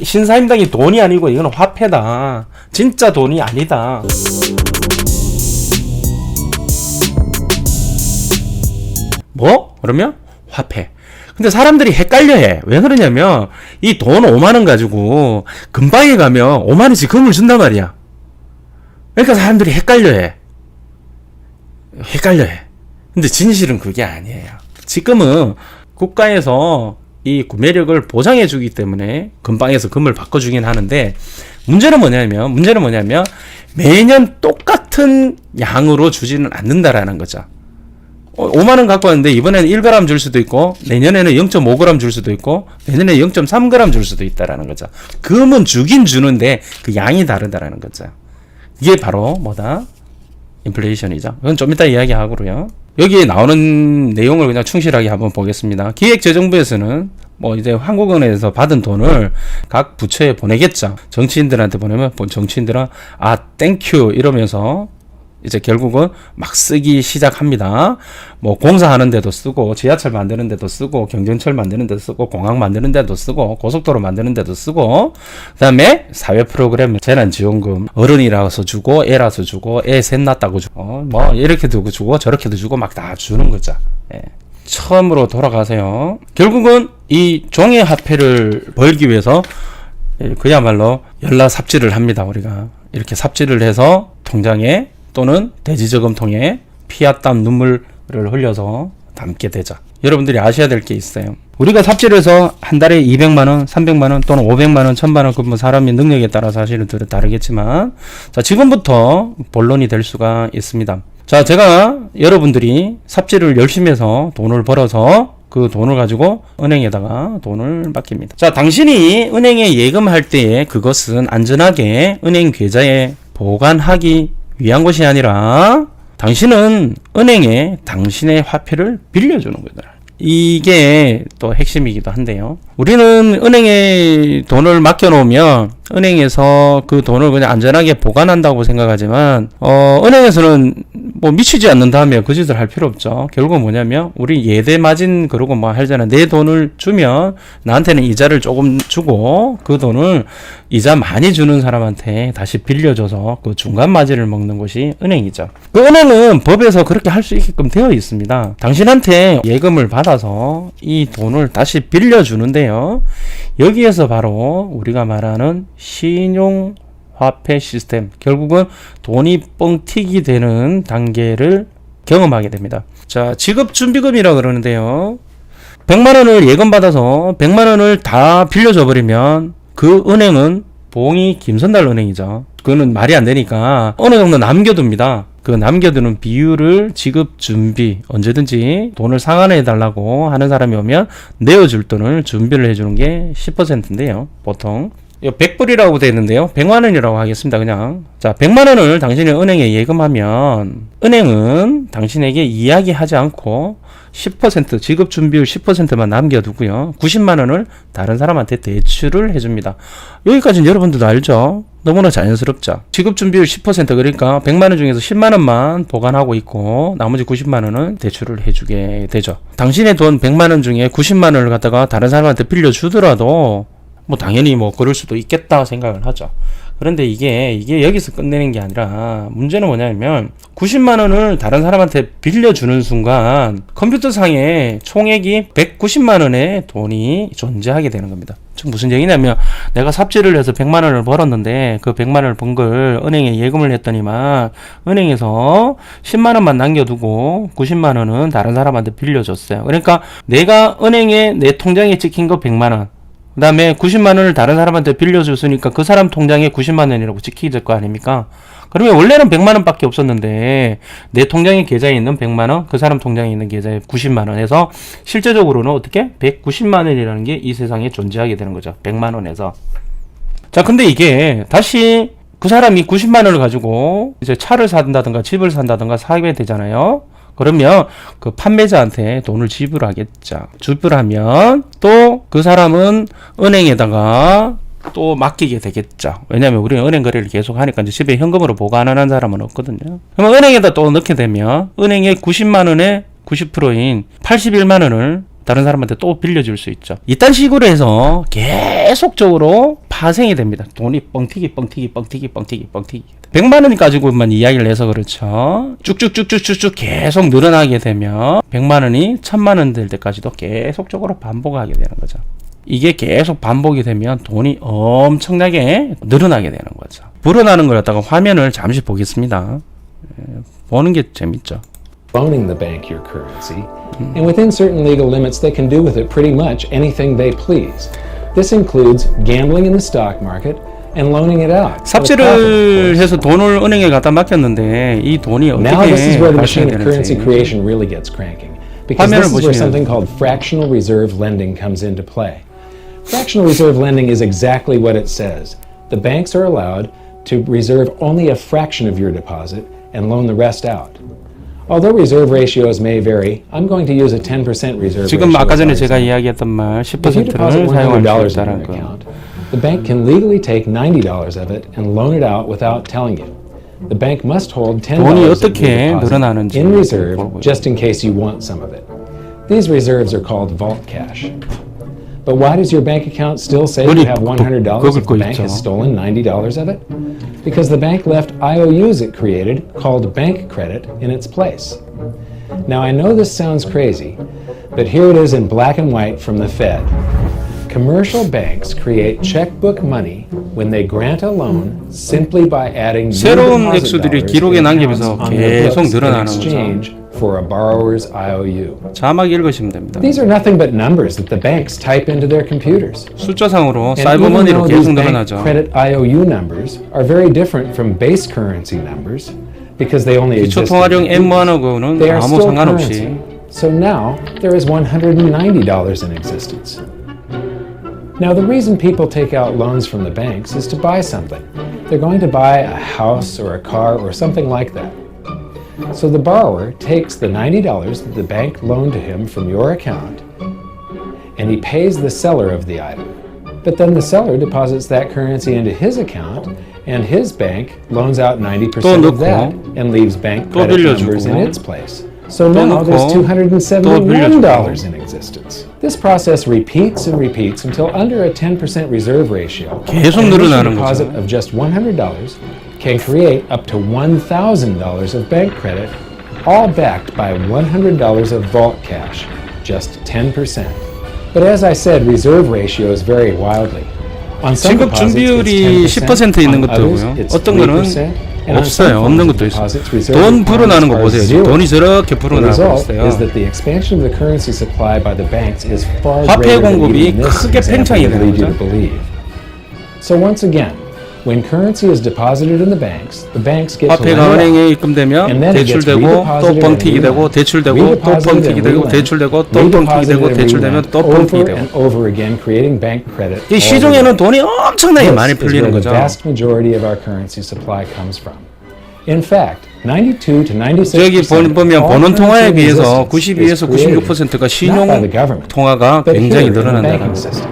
신사임당이 돈이 아니고 이거는 화폐다. 진짜 돈이 아니다. 뭐? 그러면 화폐. 근데 사람들이 헷갈려해. 왜 그러냐면 이 돈 5만원 가지고 금방에 가면 5만원씩 금을 준단 말이야. 그러니까 사람들이 헷갈려해. 근데 진실은 그게 아니에요. 지금은 국가에서 이 구매력을 보장해 주기 때문에 금방에서 금을 바꿔주긴 하는데, 문제는 뭐냐면 매년 똑같은 양으로 주지는 않는다라는 거죠. 5만원 갖고 왔는데 이번에는 1g 줄 수도 있고, 내년에는 0.5g 줄 수도 있고, 내년에 0.3g 줄 수도 있다라는 거죠. 금은 주긴 주는데 그 양이 다르다라는 거죠. 이게 바로 뭐다? 인플레이션이죠. 그건 좀 이따 이야기하고요. 여기에 나오는 내용을 그냥 충실하게 한번 보겠습니다. 기획재정부에서는 뭐 이제 한국은행에서 받은 돈을 각 부처에 보내겠죠. 정치인들한테 보내면 정치인들은 땡큐 이러면서 이제 결국은 막 쓰기 시작합니다. 뭐 공사하는 데도 쓰고, 지하철 만드는 데도 쓰고, 경전철 만드는 데도 쓰고, 공항 만드는 데도 쓰고, 고속도로 만드는 데도 쓰고, 그 다음에 사회 프로그램, 재난지원금, 어른이라서 주고, 애라서 주고, 애 셋 낳았다고 주고, 뭐 이렇게도 주고 저렇게도 주고 막 다 주는 거죠. 예. 처음으로 돌아가세요. 결국은 이 종이 화폐를 벌기 위해서 그야말로 열라 삽질을 합니다. 우리가 이렇게 삽질을 해서 통장에 또는 대지저금통에 피와 땀 눈물을 흘려서 담게 되죠. 여러분들이 아셔야 될 게 있어요. 우리가 삽질해서 한 달에 200만원, 300만원 또는 500만원, 1000만원, 그 뭐 사람의 능력에 따라 사실은 다르겠지만, 자, 지금부터 본론이 될 수가 있습니다. 자, 제가 여러분들이 삽질을 열심히 해서 돈을 벌어서 그 돈을 가지고 은행에다가 돈을 맡깁니다. 자, 당신이 은행에 예금할 때에 그것은 안전하게 은행 계좌에 보관하기 위한 것이 아니라 당신은 은행에 당신의 화폐를 빌려주는 거다. 이게 또 핵심이기도 한데요. 우리는 은행에 돈을 맡겨놓으면 은행에서 그 돈을 그냥 안전하게 보관한다고 생각하지만, 은행에서는 뭐 미치지 않는다면 그 짓을 할 필요 없죠. 결국은 뭐냐면 우리 예대 마진 그러고 뭐 하잖아. 내 돈을 주면 나한테는 이자를 조금 주고 그 돈을 이자 많이 주는 사람한테 다시 빌려줘서 그 중간 마진을 먹는 것이 은행이죠. 그 은행은 법에서 그렇게 할 수 있게끔 되어 있습니다. 당신한테 예금을 받아서 이 돈을 다시 빌려주는데요. 여기에서 바로 우리가 말하는 신용 화폐 시스템, 결국은 돈이 뻥튀기 되는 단계를 경험하게 됩니다. 자, 지급준비금이라고 그러는데요. 100만원을 예금받아서 100만원을 다 빌려줘 버리면 그 은행은 봉이 김선달 은행이죠. 그거는 말이 안 되니까 어느 정도 남겨둡니다. 그 남겨두는 비율을 지급준비, 언제든지 돈을 상환해 달라고 하는 사람이 오면 내어줄 돈을 준비를 해주는 게 10%인데요. 보통 100불이라고 되어 있는데요. 100만원이라고 하겠습니다. 그냥. 자, 100만원을 당신이 은행에 예금하면 은행은 당신에게 이야기하지 않고 10% 지급준비율 10%만 남겨두고요. 90만원을 다른 사람한테 대출을 해줍니다. 여기까지는 여러분들도 알죠? 너무나 자연스럽죠. 지급준비율 10% 그러니까 100만원 중에서 10만원만 보관하고 있고 나머지 90만원은 대출을 해주게 되죠. 당신의 돈 100만원 중에 90만원을 갖다가 다른 사람한테 빌려주더라도 뭐 당연히 뭐 그럴 수도 있겠다 생각을 하죠. 그런데 이게 여기서 끝내는 게 아니라 문제는 뭐냐면 90만원을 다른 사람한테 빌려주는 순간 컴퓨터상에 총액이 190만원의 돈이 존재하게 되는 겁니다. 즉 무슨 얘기냐면 내가 삽질을 해서 100만원을 벌었는데 그 100만원을 번 걸 은행에 예금을 했더니만 은행에서 10만원만 남겨두고 90만원은 다른 사람한테 빌려줬어요. 그러니까 내가 은행에 내 통장에 찍힌 거 100만원, 그 다음에 90만원을 다른 사람한테 빌려줬으니까 그 사람 통장에 90만원이라고 찍히게 될 거 아닙니까? 그러면 원래는 100만원 밖에 없었는데 내 통장에 계좌에 있는 100만원, 그 사람 통장에 있는 계좌에 90만원 해서 실제적으로는 어떻게? 190만원이라는 게 이 세상에 존재하게 되는 거죠. 100만원에서. 자, 근데 이게 다시 그 사람이 90만원을 가지고 이제 차를 산다든가 집을 산다든가 사게 되잖아요. 그러면 그 판매자한테 돈을 지불하겠죠. 지불하면 또 그 사람은 은행에다가 또 맡기게 되겠죠. 왜냐하면 우리는 은행 거래를 계속 하니까 이제 집에 현금으로 보관하는 사람은 없거든요. 그러면 은행에다 또 넣게 되면 은행에 90만원에 90%인 81만원을 다른 사람한테 또 빌려줄 수 있죠. 이딴 식으로 해서 계속적으로 파생이 됩니다. 돈이 뻥튀기 100만 원 가지고만 이야기를 해서 그렇죠. 쭉쭉쭉쭉쭉 계속 늘어나게 되면 100만 원이 1000만 원 될 때까지도 계속적으로 반복하게 되는 거죠. 이게 계속 반복이 되면 돈이 엄청나게 늘어나게 되는 거죠. 불어나는 걸 갖다가 화면을 잠시 보겠습니다. 보는 게 재밌죠. Loaning the bank your currency, and within certain legal limits they can do with it pretty much anything they please. This includes gambling in the stock market and loaning it out. 삽질을 해서 돈을 은행에 갖다 맡겼는데 이 돈이 Now this is where 어떻게 the machine of currency 발생되는지 creation really gets cranking, because this is where something called fractional reserve lending comes into play. Fractional reserve lending is exactly what it says. The banks are allowed to reserve only a fraction of your deposit and loan the rest out. Although reserve ratios may vary, I'm going to use a 10% reserve 지금 ratio. 아까 전에 제가 이야기했던 말 If you deposit 10%를 사용할 $100 수 in 있다는 your 거. account, the bank can legally take $90 of it and loan it out without telling you. The bank must hold $10 돈이 of 어떻게 your deposit 늘어나는지 in reserve 보고요. just in case you want some of it. These reserves are called vault cash. But why does your bank account still say you have $100 if the bank has stolen $90 of it? Because the bank left IOUs it created, called bank credit, in its place. Now I know this sounds crazy, but here it is in black and white from the Fed. Commercial banks create checkbook money when they grant a loan simply by adding new 새로운 deposit 액수들이 dollars 기록에 to 남기면서 accounts on their 계속 books in 늘어나는 거죠. exchange for a borrower's IOU. 자막 읽으시면 됩니다. These are nothing but numbers that the banks type into their computers. 숫자상으로 And 사이버 even 머니로 though these 계속 bank 늘어나죠. credit IOU numbers are very different from base currency numbers because they only 기초 exist 통화령 in rupees, M1하고는 they are 아무 still 상관없이 currency. So now there is $190 in existence. Now the reason people take out loans from the banks is to buy something. They're going to buy a house or a car or something like that. So the borrower takes the $90 that the bank loaned to him from your account and he pays the seller of the item. But then the seller deposits that currency into his account and his bank loans out 90% of that and leaves bank credit numbers in its place. So now there's $271 in existence. This process repeats and repeats until under a 10% reserve ratio. 계속 An initial 늘어나는 deposit 거죠. of just $100 can create up to $1,000 of bank credit, all backed by $100 of vault cash, just 10%. But as I said, reserve ratios vary wildly. On some 지급 deposits, 준비율이 it's 10% 10%, 있는 on 것도 others, 있고요. it's 어떤 거는 3%, and on 없어요. some 없는 forms of 것도 있어요. deposits, reserve 돈 불어나는 거 requirements 보세요. are 지금 zero. 돈이 저렇게 The 불어나고 result 있어요. is that the expansion of the currency supply by the banks is far 화폐 greater than 공급이 even this 크게 example 팽창이 would 되는 lead you 거죠. to believe. So once again, when currency is deposited in the banks get to lend 화폐가 it 은행에 out. 입금되면 And then it gets 대출되고 또 redeposited 뻥튀기 and 되고 relent. 대출되고 또 Redeposited 뻥튀기 and 되고 relent. 대출되고 또 뻥튀기 Redeposited 되고 and 대출되면 relent 또 뻥튀기 over 되고 and over again, creating bank credit. 이 all 시중에는 over. 돈이 엄청나게 많이 This is 풀리는 where the 거죠. vast majority of our currency supply comes from. In fact, 92 to 96% 저기 보면 번원 통화에 비해서 92에서 92에서 96%가 신용 통화가 but 굉장히 here in the 늘어난다는 banking 거죠. system.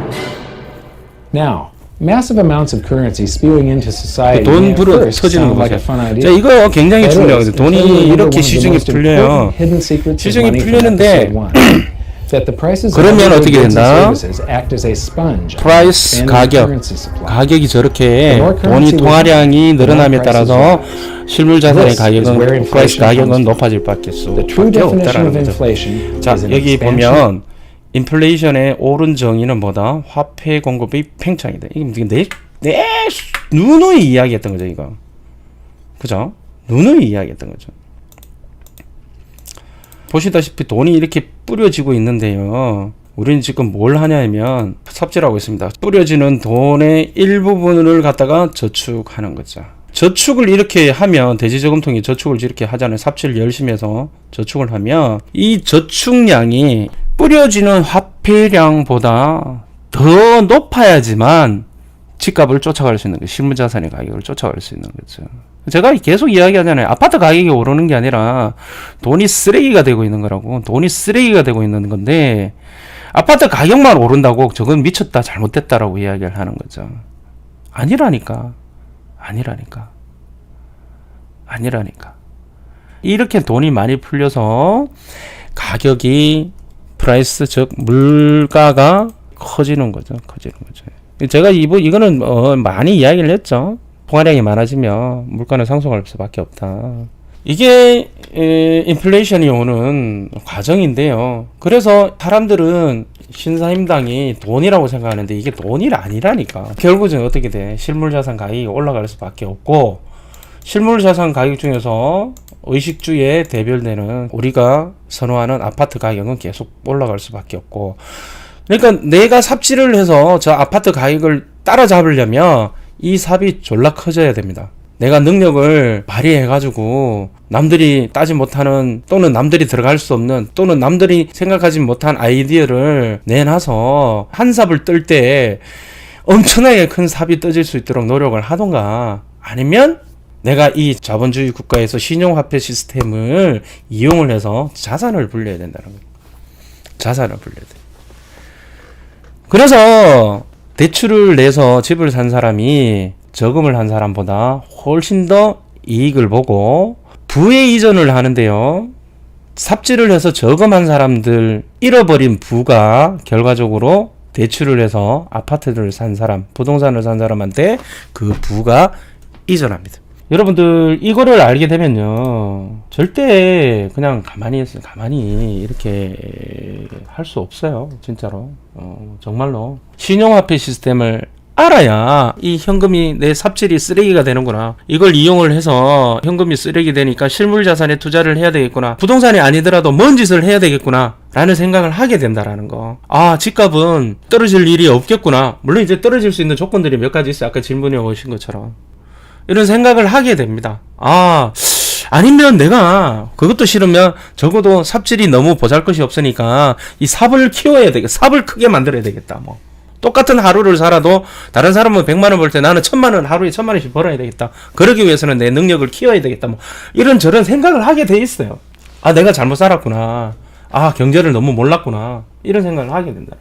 Now, massive amounts of currency spewing into society 돈 may at 불어 first 터지는 거 sound like 보세요. a fun idea. 자, 이거 굉장히 That is, 중요하거든요. until you 돈이 remember 이렇게 one of the 시중에 most 풀려요. important hidden secrets of 시중에 money from 풀리는데 episode one, that the prices of 그러면 other 어떻게 goods and 된다? services act as a sponge on 프라이스 expanding 가격, currency supply. 가격이 저렇게 The more 돈이 currency we 통화량이 have, the more 늘어남에 prices 따라서 rise. 실물 자산의 This is where 가격은 프라이스 inflation 가격은 comes from. 높아질 밖에 The true 수밖에 definition 없다라는 of 거죠. inflation 자, is an 여기 expansion. 보면 인플레이션의 옳은 정의는 뭐다? 화폐 공급이 팽창이다. 이게 내 누누이 이야기했던 거죠, 이거. 그죠? 누누이 이야기했던 거죠. 보시다시피 돈이 이렇게 뿌려지고 있는데요. 우리는 지금 뭘 하냐면 삽질하고 있습니다. 뿌려지는 돈의 일부분을 갖다가 저축하는 거죠. 저축을 이렇게 하면 대지저금통이 저축을 이렇게 하잖아요. 삽질 열심히 해서 저축을 하면 이 저축량이 뿌려지는 화폐량보다 더 높아야지만 집값을 쫓아갈 수 있는 거예요. 실물자산의 가격을 쫓아갈 수 있는 거죠. 제가 계속 이야기하잖아요. 아파트 가격이 오르는 게 아니라 돈이 쓰레기가 되고 있는 거라고. 돈이 쓰레기가 되고 있는 건데 아파트 가격만 오른다고 저건 미쳤다 잘못됐다라고 이야기를 하는 거죠. 아니라니까. 이렇게 돈이 많이 풀려서 가격이 프라이스 즉 물가가 커지는 거죠. 제가 이거는 많이 이야기를 했죠. 통화량이 많아지면 물가는 상승할 수밖에 없다. 이게 인플레이션이 오는 과정인데요. 그래서 사람들은 신사임당이 돈이라고 생각하는데 이게 돈이 아니라니까. 결국은 어떻게 돼? 실물자산 가격이 올라갈 수밖에 없고, 실물자산 가격 중에서 의식주에 대별되는 우리가 선호하는 아파트 가격은 계속 올라갈 수밖에 없고, 그러니까 내가 삽질을 해서 저 아파트 가격을 따라잡으려면 이 삽이 졸라 커져야 됩니다. 내가 능력을 발휘해가지고 남들이 따지 못하는, 또는 남들이 들어갈 수 없는, 또는 남들이 생각하지 못한 아이디어를 내놔서 한 삽을 뜰 때 엄청나게 큰 삽이 떠질 수 있도록 노력을 하던가, 아니면 내가 이 자본주의 국가에서 신용화폐 시스템을 이용을 해서 자산을 불려야 된다는 거예요. 자산을 불려야 돼. 그래서 대출을 내서 집을 산 사람이 저금을 한 사람보다 훨씬 더 이익을 보고 부의 이전을 하는데요. 삽질을 해서 저금한 사람들, 잃어버린 부가 결과적으로 대출을 해서 아파트를 산 사람, 부동산을 산 사람한테 그 부가 이전합니다. 여러분들 이거를 알게 되면요, 절대 그냥 가만히 이렇게 할 수 없어요. 진짜로. 정말로 신용화폐 시스템을 알아야 이 현금이 내 삽질이 쓰레기가 되는구나, 이걸 이용을 해서 현금이 쓰레기 되니까 실물자산에 투자를 해야 되겠구나, 부동산이 아니더라도 뭔 짓을 해야 되겠구나 라는 생각을 하게 된다라는 거. 아, 집값은 떨어질 일이 없겠구나. 물론 이제 떨어질 수 있는 조건들이 몇 가지 있어요. 아까 질문에 오신 것처럼 이런 생각을 하게 됩니다. 아니면 내가 그것도 싫으면 적어도 삽질이 너무 보잘것이 없으니까 이 삽을 키워야 되겠다. 삽을 크게 만들어야 되겠다. 뭐 똑같은 하루를 살아도 다른 사람은 100만 원 벌 때 나는 1000만 원, 하루에 1000만 원씩 벌어야 되겠다. 그러기 위해서는 내 능력을 키워야 되겠다. 뭐 이런 저런 생각을 하게 돼 있어요. 아, 내가 잘못 살았구나. 아, 경제를 너무 몰랐구나. 이런 생각을 하게 된다.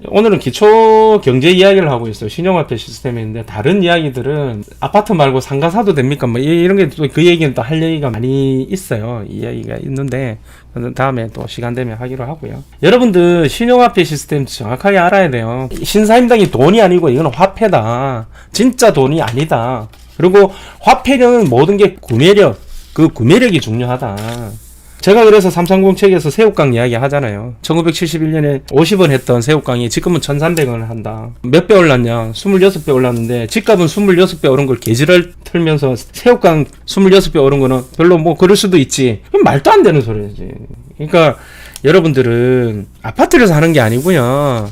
오늘은 기초 경제 이야기를 하고 있어요. 신용화폐 시스템인데, 다른 이야기들은 아파트 말고 상가 사도 됩니까? 뭐 이런 게 또 그 얘기는 또 할 얘기가 많이 있어요. 이야기가 있는데 다음에 또 시간 되면 하기로 하고요. 여러분들 신용화폐 시스템 정확하게 알아야 돼요. 신사임당이 돈이 아니고 이건 화폐다. 진짜 돈이 아니다. 그리고 화폐는 모든 게 구매력, 그 구매력이 중요하다. 제가 그래서 330 책에서 새우깡 이야기 하잖아요. 1971년에 50원 했던 새우깡이 지금은 1300원을 한다. 몇 배 올랐냐? 26배 올랐는데 집값은 26배 오른 걸 개지랄 틀면서 새우깡 26배 오른 거는 별로 뭐 그럴 수도 있지. 그럼 말도 안 되는 소리지. 그러니까 여러분들은 아파트를 사는 게 아니고요,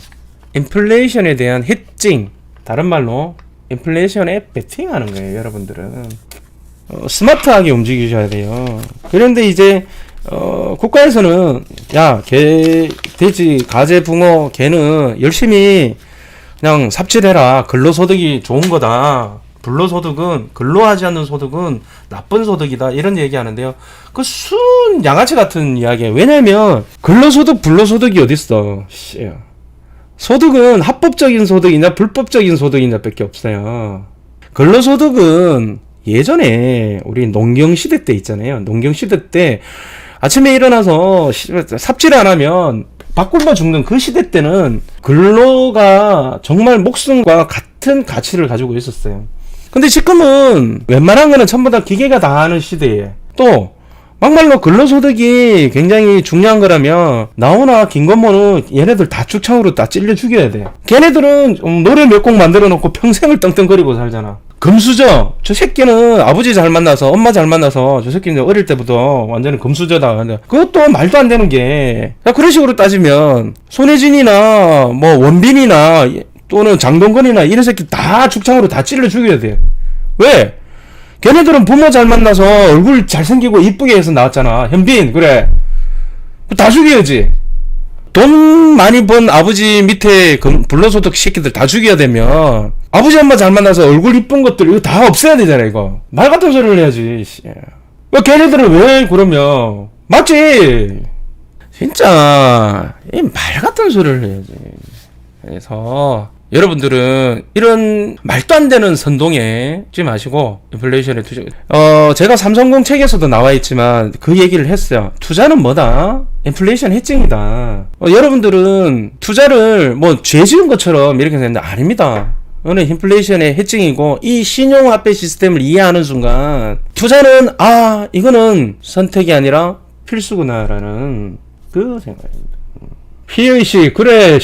인플레이션에 대한 헤징, 다른 말로 인플레이션에 베팅하는 거예요. 여러분들은 스마트하게 움직이셔야 돼요. 그런데 이제 국가에서는 야, 개, 돼지, 가재, 붕어, 개는 열심히 그냥 삽질해라. 근로소득이 좋은 거다. 불로소득은, 근로하지 않는 소득은 나쁜 소득이다. 이런 얘기 하는데요. 그 순 양아치 같은 이야기예요. 왜냐면 근로소득, 불로소득이 어딨어. 소득은 합법적인 소득이냐 불법적인 소득이냐 밖에 없어요. 근로소득은 예전에 우리 농경시대 때 있잖아요. 농경시대 때 아침에 일어나서 삽질 안 하면 밥 굶어 죽는 그 시대 때는 근로가 정말 목숨과 같은 가치를 가지고 있었어요. 근데 지금은 웬만한 거는 전부 다 기계가 다 하는 시대에, 또 막말로 근로소득이 굉장히 중요한 거라면 나오나 김건모는 얘네들 다 축창으로 다 찔려 죽여야 돼. 걔네들은 노래 몇 곡 만들어 놓고 평생을 떵떵거리고 살잖아. 금수저, 저 새끼는 아버지 잘 만나서 엄마 잘 만나서 저 새끼는 어릴 때부터 완전히 금수저다. 그것도 말도 안 되는 게, 그런 식으로 따지면 손혜진이나 뭐 원빈이나 또는 장동건이나 이런 새끼 다 죽창으로 다 찔러 죽여야 돼. 왜? 걔네들은 부모 잘 만나서 얼굴 잘생기고 이쁘게 해서 나왔잖아. 현빈, 그래, 다 죽여야지. 돈 많이 번 아버지 밑에 불로소득 새끼들 다 죽여야 되면 아버지 엄마 잘 만나서 얼굴 이쁜 것들 이거 다 없애야 되잖아. 이거 말 같은 소리를 해야지. 걔네들은 왜 그러면 맞지? 진짜 이 말 같은 소리를 해야지. 그래서 여러분들은 이런 말도 안 되는 선동에 찍지 마시고 인플레이션에 투자. 제가 330 책에서도 나와 있지만 그 얘기를 했어요. 투자는 뭐다? 인플레이션 해칭이다. 여러분들은 투자를 뭐 죄 지은 것처럼 이렇게 되는데 아닙니다. 이거는 인플레이션의 해칭이고 이 신용화폐 시스템을 이해하는 순간 투자는 이거는 선택이 아니라 필수구나라는 그 생각입니다. 피해의식, 그래,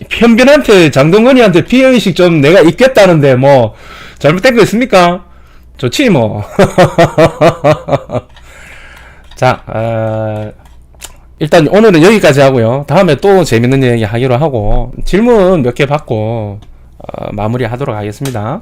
현빈한테, 장동건이한테 피해의식 좀 내가 있겠다는데, 뭐, 잘못된 거 있습니까? 좋지, 뭐. 자, 일단 오늘은 여기까지 하고요. 다음에 또 재밌는 얘기 하기로 하고, 질문 몇 개 받고, 마무리 하도록 하겠습니다.